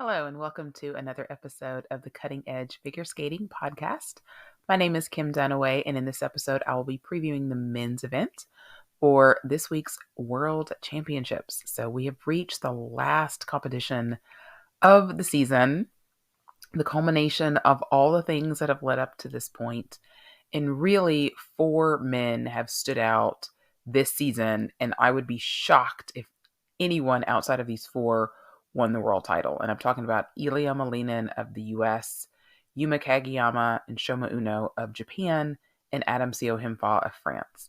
Hello, and welcome to another episode of the Cutting Edge Figure Skating Podcast. My name is Kim Dunaway, and in this episode, I will be previewing the men's event for this week's World Championships. So, we have reached the last competition of the season, the culmination of all the things that have led up to this point. And really, four men have stood out this season, and I would be shocked if anyone outside of these four won the world title. And I'm talking about Ilia of the US, Yuma and Shoma Uno of Japan, and Adam Himfa of France.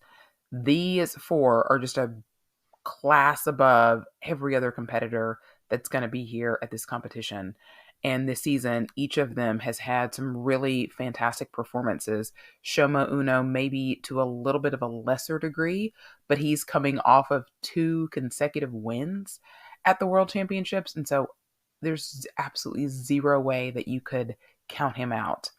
These four are just a class above every other competitor that's going to be here at this competition. And this season, each of them has had some really fantastic performances. Shoma Uno, maybe to a little bit of a lesser degree, but he's coming off of 2 consecutive wins at the World Championships. And so there's absolutely zero way that you could count him out.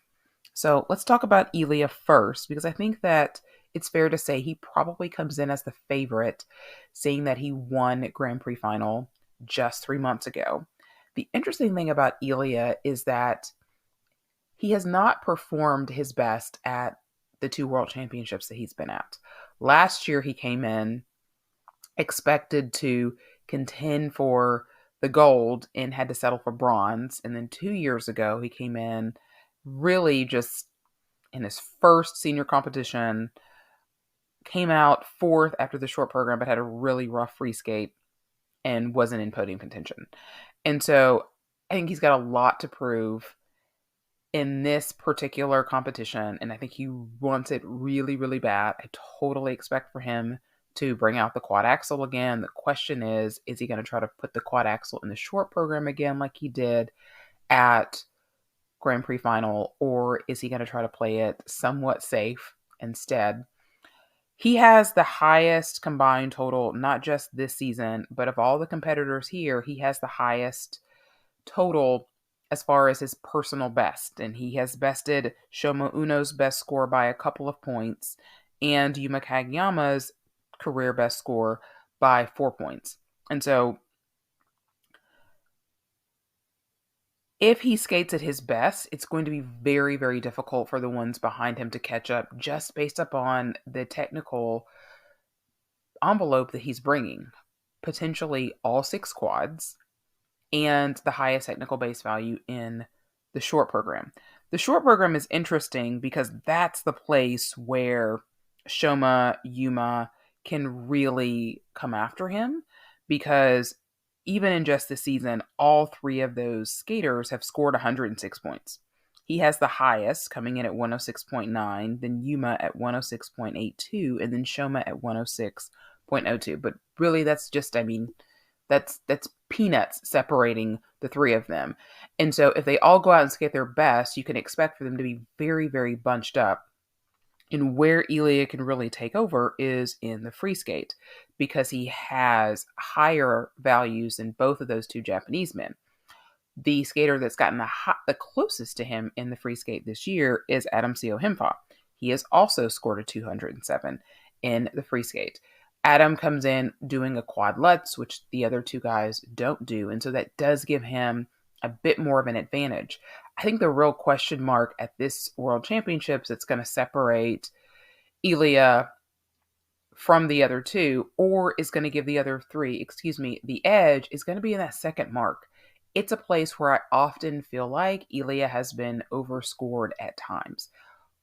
So let's talk about Ilia first, because I think that it's fair to say he probably comes in as the favorite, seeing that he won Grand Prix final just 3 months ago. The interesting thing about Ilia is that he has not performed his best at the 2 world championships that he's been at. Last year, he came in expected to contend for the gold and had to settle for bronze. And then 2 years ago, he came in really just in his first senior competition, came out 4th after the short program, but had a really rough free skate and wasn't in podium contention. And so I think he's got a lot to prove in this particular competition. And I think he wants it really, really bad. I totally expect for him to bring out the quad axel again. The question is he going to try to put the quad axel in the short program again like he did at Grand Prix final, or is he going to try to play it somewhat safe instead? He has the highest combined total, not just this season, but of all the competitors here, he has the highest total as far as his personal best. And he has bested Shoma Uno's best score by a couple of points and Yuma Kageyama's career best score by 4 points. And so if he skates at his best, it's going to be very, very difficult for the ones behind him to catch up just based upon the technical envelope that he's bringing. Potentially all 6 quads and the highest technical base value in the short program. The short program is interesting because that's the place where Shoma, Yuma can really come after him, because even in just this season, all 3 of those skaters have scored 106 points. He has the highest, coming in at 106.9, then Yuma at 106.82, and then Shoma at 106.02. But really, that's just, that's peanuts separating the 3 of them. And so if they all go out and skate their best, you can expect for them to be very, very bunched up. And where Ilia can really take over is in the free skate, because he has higher values than both of those 2 Japanese men. The skater that's gotten the closest to him in the free skate this year is Adam Himfa. He has also scored a 207 in the free skate. Adam comes in doing a quad lutz, which the other 2 guys don't do. And so that does give him a bit more of an advantage. I think the real question mark at this World Championships that's going to separate Ilia from the other 2, or is going to give the other 3, the edge, is going to be in that second mark. It's a place where I often feel like Ilia has been overscored at times.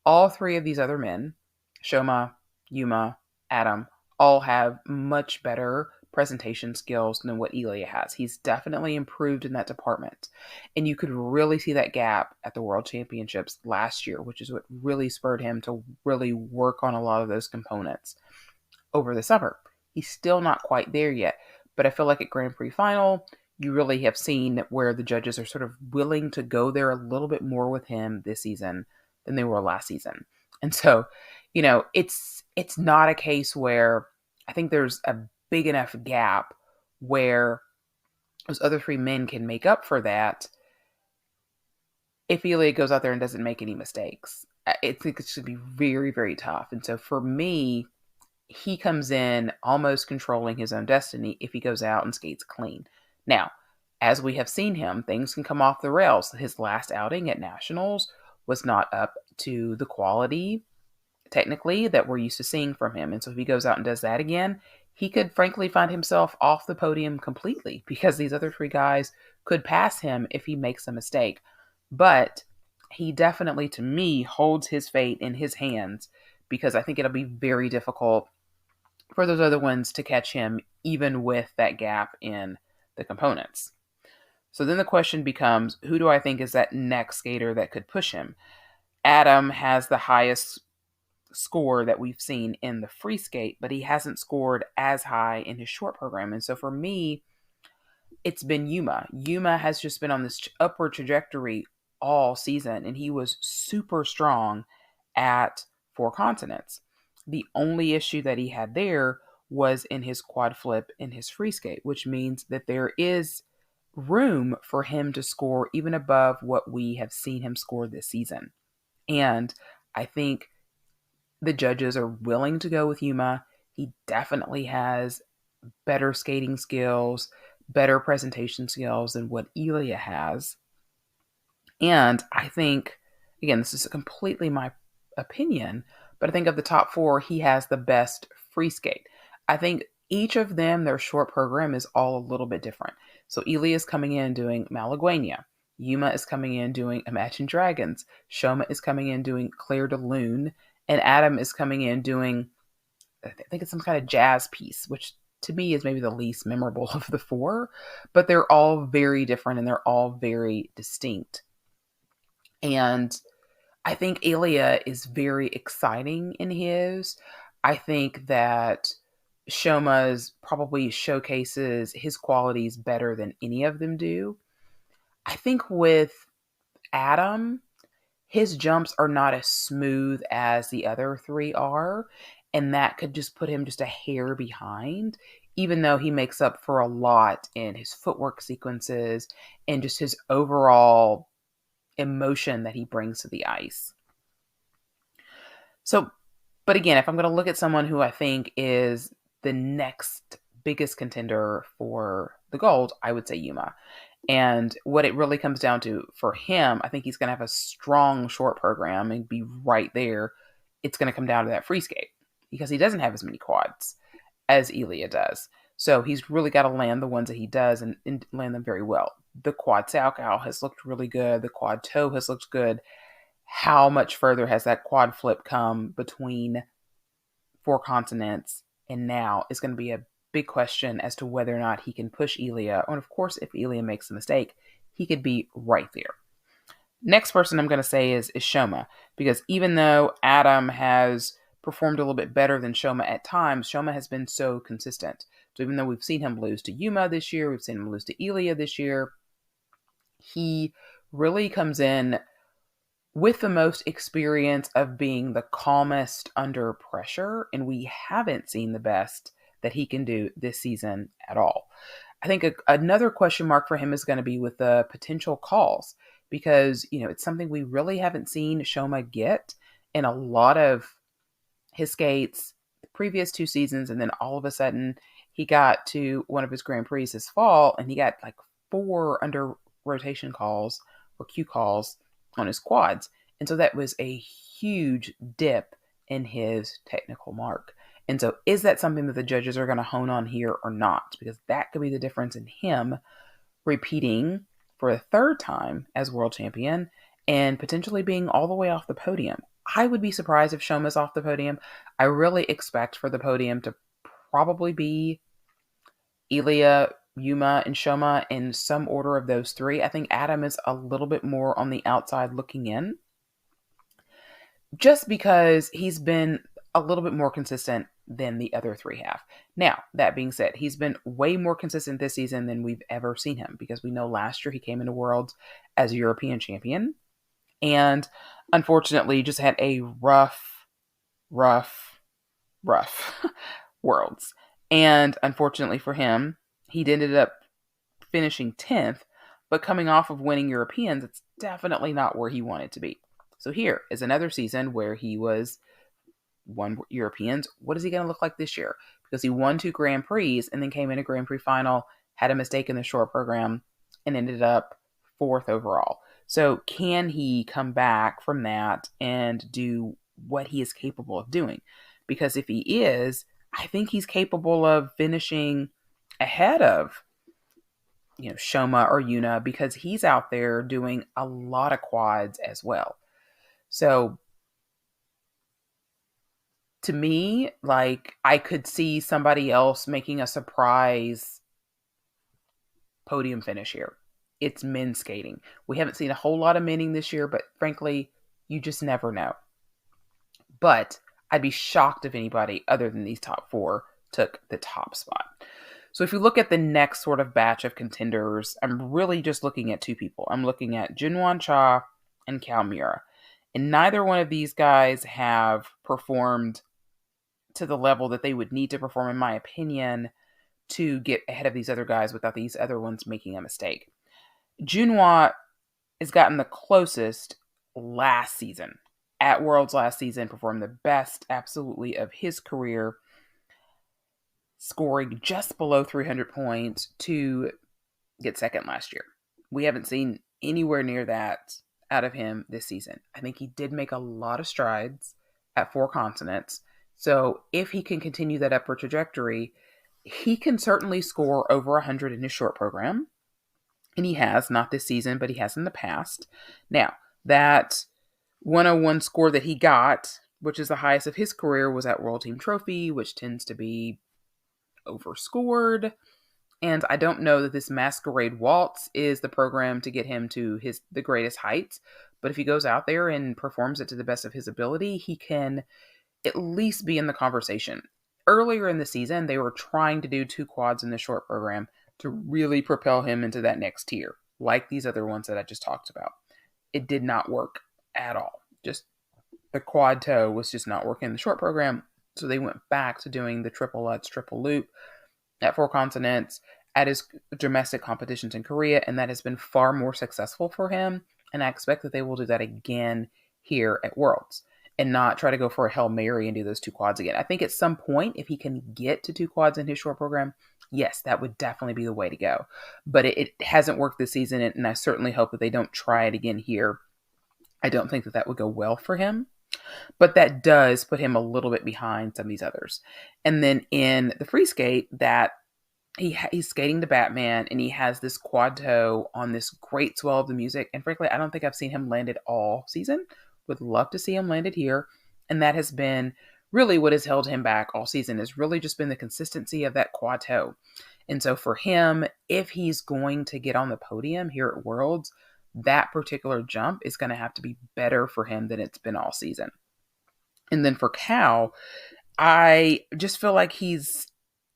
All 3 of these other men, Shoma, Yuma, Adam, all have much better presentation skills than what Ilia has. He's definitely improved in that department. And you could really see that gap at the World Championships last year, which is what really spurred him to really work on a lot of those components over the summer. He's still not quite there yet, but I feel like at Grand Prix final, you really have seen where the judges are sort of willing to go there a little bit more with him this season than they were last season. And so, it's not a case where I think there's a big enough gap where those other 3 men can make up for that if Ilia goes out there and doesn't make any mistakes. I think it should be very, very tough. And so for me, he comes in almost controlling his own destiny if he goes out and skates clean. Now, as we have seen him, things can come off the rails. His last outing at Nationals was not up to the quality, technically, that we're used to seeing from him. And so if he goes out and does that again, he could frankly find himself off the podium completely because these other three guys could pass him if he makes a mistake. But he definitely, to me, holds his fate in his hands because I think it'll be very difficult for those other ones to catch him, even with that gap in the components. So then the question becomes, who do I think is that next skater that could push him? Adam has the highest score that we've seen in the free skate, but he hasn't scored as high in his short program. And so for me, it's been Yuma. Yuma has just been on this upward trajectory all season, and he was super strong at four continents. The only issue that he had there was in his quad flip in his free skate, which means that there is room for him to score even above what we have seen him score this season. And I think the judges are willing to go with Yuma. He definitely has better skating skills, better presentation skills than what Ilia has. And I think, again, this is completely my opinion, but I think of the top four, he has the best free skate. I think each of them, their short program is all a little bit different. So Ilia is coming in doing Malaguena. Yuma is coming in doing Imagine Dragons. Shoma is coming in doing Claire de Lune. And Adam is coming in doing, I think it's some kind of jazz piece, which to me is maybe the least memorable of the four. But they're all very different and they're all very distinct. And I think Ilia is very exciting in his. I think that Shoma's probably showcases his qualities better than any of them do. I think with Adam, his jumps are not as smooth as the other three are, and that could just put him just a hair behind, even though he makes up for a lot in his footwork sequences and just his overall emotion that he brings to the ice. So, but again, if I'm going to look at someone who I think is the next biggest contender for the gold, I would say Yuma. And what it really comes down to for him, I think he's going to have a strong short program and be right there. It's going to come down to that free skate because he doesn't have as many quads as Ilia does. So he's really got to land the ones that he does and land them very well. The quad Salchow has looked really good. The quad toe has looked good. How much further has that quad flip come between four continents and now is going to be a big question as to whether or not he can push Ilia. And of course, if Ilia makes a mistake, he could be right there. Next person I'm going to say is Shoma, because even though Adam has performed a little bit better than Shoma at times, Shoma has been so consistent. So even though we've seen him lose to Yuma this year, we've seen him lose to Ilia this year, he really comes in with the most experience of being the calmest under pressure, and we haven't seen the best that he can do this season at all. I think another question mark for him is going to be with the potential calls because, it's something we really haven't seen Shoma get in a lot of his skates the previous 2 seasons. And then all of a sudden he got to one of his Grand Prix this fall and he got like 4 under rotation calls or Q calls on his quads. And so that was a huge dip in his technical mark. And so is that something that the judges are going to hone on here or not? Because that could be the difference in him repeating for a 3rd time as world champion and potentially being all the way off the podium. I would be surprised if Shoma's off the podium. I really expect for the podium to probably be Ilia, Yuma, and Shoma in some order of those 3. I think Adam is a little bit more on the outside looking in. Just because he's been a little bit more consistent than the other 3 have. Now, that being said, he's been way more consistent this season than we've ever seen him because we know last year he came into Worlds as a European champion and unfortunately just had a rough Worlds. And unfortunately for him, he ended up finishing 10th, but coming off of winning Europeans, it's definitely not where he wanted to be. So here is another season where he won Europeans. What is he going to look like this year? Because he won 2 Grand Prix and then came in a Grand Prix final, had a mistake in the short program, and ended up 4th overall. So can he come back from that and do what he is capable of doing? Because if he is, I think he's capable of finishing ahead of, Shoma or Yuna, because he's out there doing a lot of quads as well. So to me, like, I could see somebody else making a surprise podium finish here. It's men's skating. We haven't seen a whole lot of menning this year, but frankly, you just never know. But I'd be shocked if anybody other than these top 4 took the top spot. So if you look at the next sort of batch of contenders, I'm really just looking at 2 people. I'm looking at Junwon Cha and Kao Mura. And neither one of these guys have performed to the level that they would need to perform, in my opinion, to get ahead of these other guys without these other ones making a mistake. Junhwa has gotten the closest last season. At Worlds last season, performed the best, absolutely, of his career, scoring just below 300 points to get second last year. We haven't seen anywhere near that out of him this season. I think he did make a lot of strides at 4 continents. So if he can continue that upward trajectory, he can certainly score over 100 in his short program. And he has, not this season, but he has in the past. Now, that 101 score that he got, which is the highest of his career, was at World Team Trophy, which tends to be overscored. And I don't know that this Masquerade Waltz is the program to get him to the greatest heights. But if he goes out there and performs it to the best of his ability, he can at least be in the conversation. Earlier in the season, they were trying to do 2 quads in the short program to really propel him into that next tier, like these other ones that I just talked about. It did not work at all. Just the quad toe was just not working in the short program. So they went back to doing the triple Lutz, triple loop at 4 continents at his domestic competitions in Korea. And that has been far more successful for him. And I expect that they will do that again here at Worlds and not try to go for a Hail Mary and do those 2 quads again. I think at some point, if he can get to 2 quads in his short program, yes, that would definitely be the way to go. But it hasn't worked this season, and I certainly hope that they don't try it again here. I don't think that would go well for him. But that does put him a little bit behind some of these others. And then in the free skate, that he's skating the Batman, and he has this quad toe on this great swell of the music. And frankly, I don't think I've seen him landed all season. Would love to see him landed here. And that has been really what has held him back all season, has really just been the consistency of that quad toe. And so for him, if he's going to get on the podium here at Worlds, that particular jump is going to have to be better for him than it's been all season. And then for Cal, I just feel like he's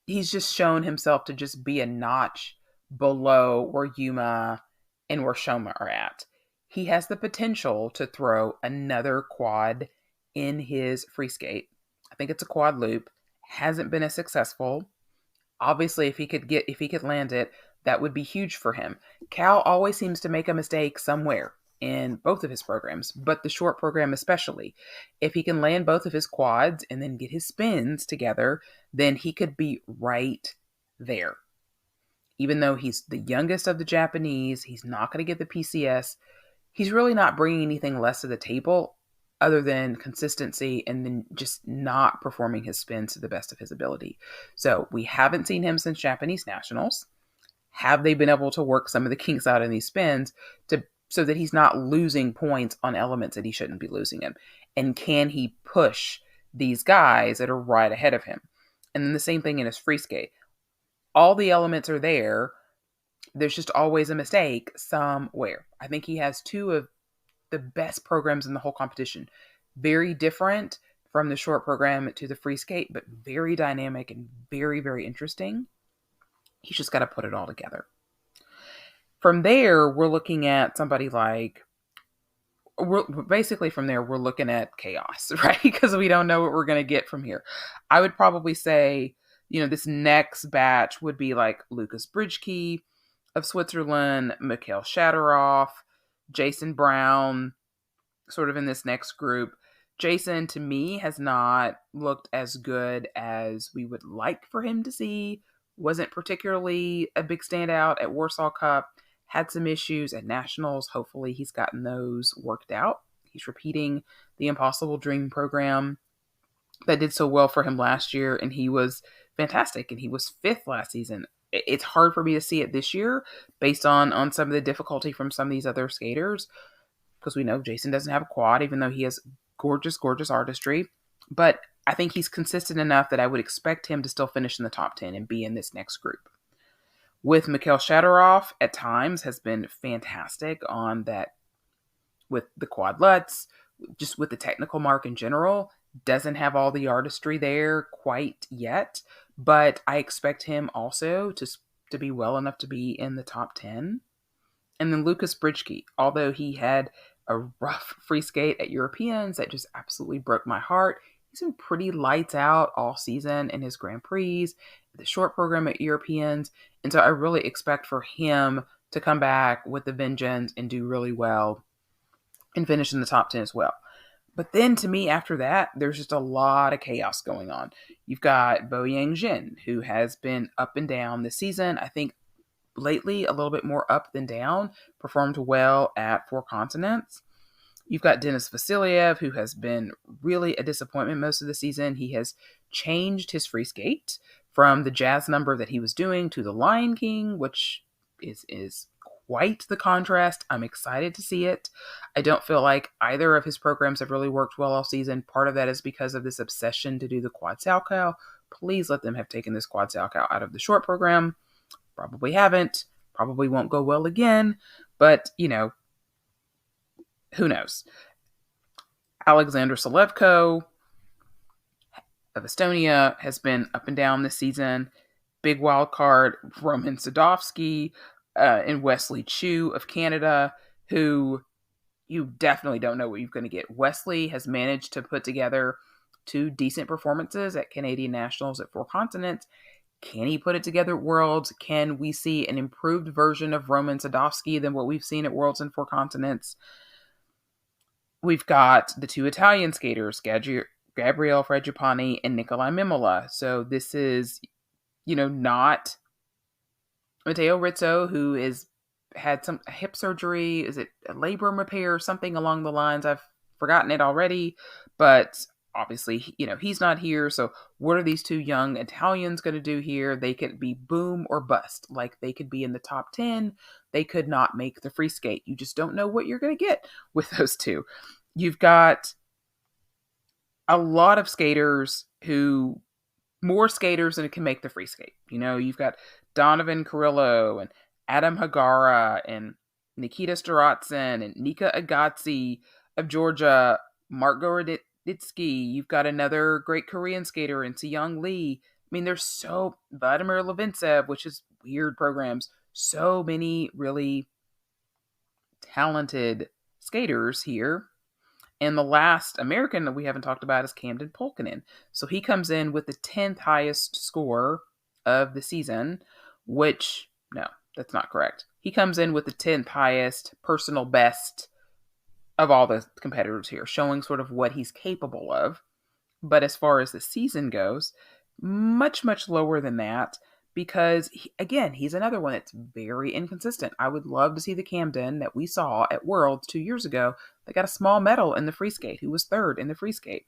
just shown himself to just be a notch below where Yuma and where Shoma are at. He has the potential to throw another quad in his free skate. I think it's a quad loop. Hasn't been as successful. Obviously, if he could land it, that would be huge for him. Cal always seems to make a mistake somewhere in both of his programs, but the short program especially. If he can land both of his quads and then get his spins together, then he could be right there. Even though he's the youngest of the Japanese, he's not going to get the PCS. He's really not bringing anything less to the table other than consistency and then just not performing his spins to the best of his ability. So we haven't seen him since Japanese Nationals. Have they been able to work some of the kinks out in these spins so that he's not losing points on elements that he shouldn't be losing him? And can he push these guys that are right ahead of him? And then the same thing in his free skate. All the elements are there. There's just always a mistake somewhere. I think he has 2 of the best programs in the whole competition. Very different from the short program to the free skate, but very dynamic and very, very interesting. He's just got to put it all together. From there, we're looking at somebody like, we're looking at chaos, right? Because we don't know what we're going to get from here. I would probably say, this next batch would be like Lucas Bridgkey of Switzerland, Mikhail Shadorov, Jason Brown, sort of in this next group. Jason, to me, has not looked as good as we would like for him to see. Wasn't particularly a big standout at Warsaw Cup. had some issues at nationals. Hopefully he's gotten those worked out. He's repeating the Impossible Dream program that did so well for him last year, and he was fantastic, and he was fifth last season. It's hard for me to see it this year based on some of the difficulty from some of these other skaters, because we know Jason doesn't have a quad, even though he has gorgeous, gorgeous artistry. But I think he's consistent enough that I would expect him to still finish in the top 10 and be in this next group. With Mikhail Shadorov, at times, has been fantastic on that with the quad lutz, just with the technical mark in general. Doesn't have all the artistry there quite yet, but I expect him also to be well enough to be in the top 10. And then Lucas Bridgke, although he had a rough free skate at Europeans that just absolutely broke my heart, he's been pretty lights out all season in his Grand Prix, the short program at Europeans. And so I really expect for him to come back with the vengeance and do really well and finish in the top 10 as well. But then to me, after that, there's just a lot of chaos going on. You've got Boyang Jin, who has been up and down this season. I think lately a little bit more up than down, performed well at Four Continents. You've got Denis Vasiliev, who has been really a disappointment most of the season. He has changed his free skate from the jazz number that he was doing to the Lion King, which is quite the contrast. I'm excited to see it. I don't feel like either of his programs have really worked well all season. Part of that is because of this obsession to do the quad salchow. Please let them have taken this quad salchow out of the short program. Probably haven't. Probably won't go well again. But, who knows? Alexander Selevko of Estonia has been up and down this season. Big wild card, Roman Sadovsky and Wesley Chu of Canada, who you definitely don't know what you're going to get. Wesley has managed to put together 2 decent performances at Canadian Nationals at Four Continents. Can he put it together at Worlds? Can we see an improved version of Roman Sadovsky than what we've seen at Worlds and Four Continents? We've got the 2 Italian skaters, Gabriele Fraggiapane and Nicolai Mimola. So this is, not Matteo Rizzo, who is had some hip surgery. Is it a labrum repair or something along the lines? I've forgotten it already, but obviously, he's not here. So what are these 2 young Italians going to do here? They could be boom or bust. Like, they could be in the top 10. They could not make the free skate. You just don't know what you're going to get with those 2. You've got a lot of skaters more skaters than can make the free skate. You've got Donovan Carrillo and Adam Hagara and Nikita Staratzen and Nika Agatsi of Georgia, Mark Goroditsky. You've got another great Korean skater in Seyoung Lee. I mean, there's Vladimir Levintsev, which is weird programs. So many really talented skaters here. And the last American that we haven't talked about is Camden Polkinen. So he comes in with the 10th highest score of the season, which, no, that's not correct. He comes in with the 10th highest personal best of all the competitors here, showing sort of what he's capable of. But as far as the season goes, much, much lower than that, because, he's another one that's very inconsistent. I would love to see the Camden that we saw at Worlds 2 years ago that got a small medal in the free skate, who was 3rd in the free skate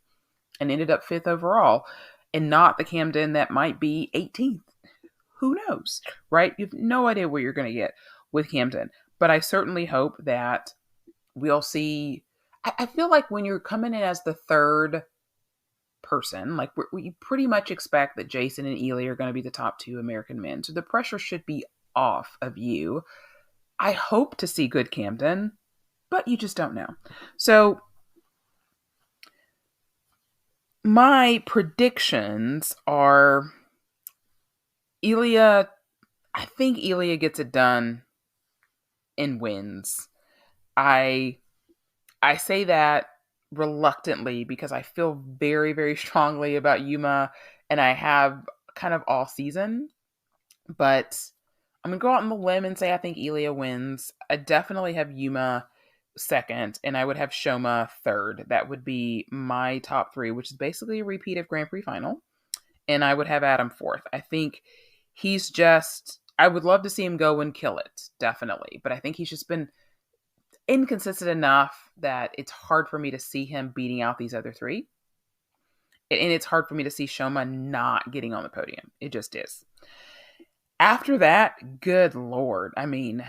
and ended up 5th overall, and not the Camden that might be 18th. Who knows, right? You have no idea what you're going to get with Camden. But I certainly hope that we'll see. I feel like when you're coming in as the 3rd person, like we pretty much expect that Jason and Ilia are going to be the top 2 American men. So the pressure should be off of you. I hope to see good Camden, but you just don't know. So my predictions are Ilia. I think Ilia gets it done and wins. I say that reluctantly because I feel very, very strongly about Yuma, and I have kind of all season. But I'm going to go out on the limb and say I think Ilia wins. I definitely have Yuma 2nd, and I would have Shoma 3rd. That would be my top 3, which is basically a repeat of Grand Prix final. And I would have Adam 4th. I think he's just I would love to see him go and kill it, definitely. But I think he's just been inconsistent enough that it's hard for me to see him beating out these other three. And it's hard for me to see Shoma not getting on the podium. It just is. After that, good Lord. I mean,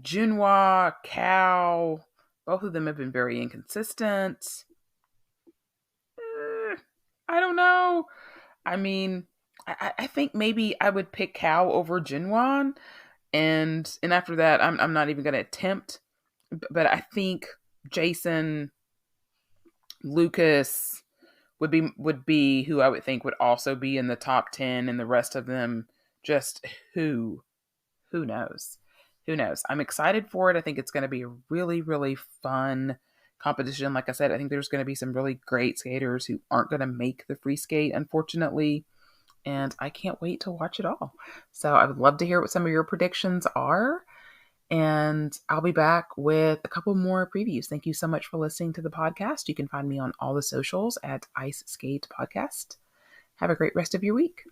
Junhwa, Kao, both of them have been very inconsistent. I don't know. I mean, I think maybe I would pick Kao over Junhwa, and after that, I'm not even going to attempt. But I think Jason, Lucas would be who I would think would also be in the top 10, and the rest of them just who knows. Who knows? I'm excited for it. I think it's going to be a really, really fun competition. Like I said, I think there's going to be some really great skaters who aren't going to make the free skate, unfortunately. And I can't wait to watch it all. So I would love to hear what some of your predictions are. And I'll be back with a couple more previews. Thank you so much for listening to the podcast. You can find me on all the socials at Ice Skate Podcast. Have a great rest of your week.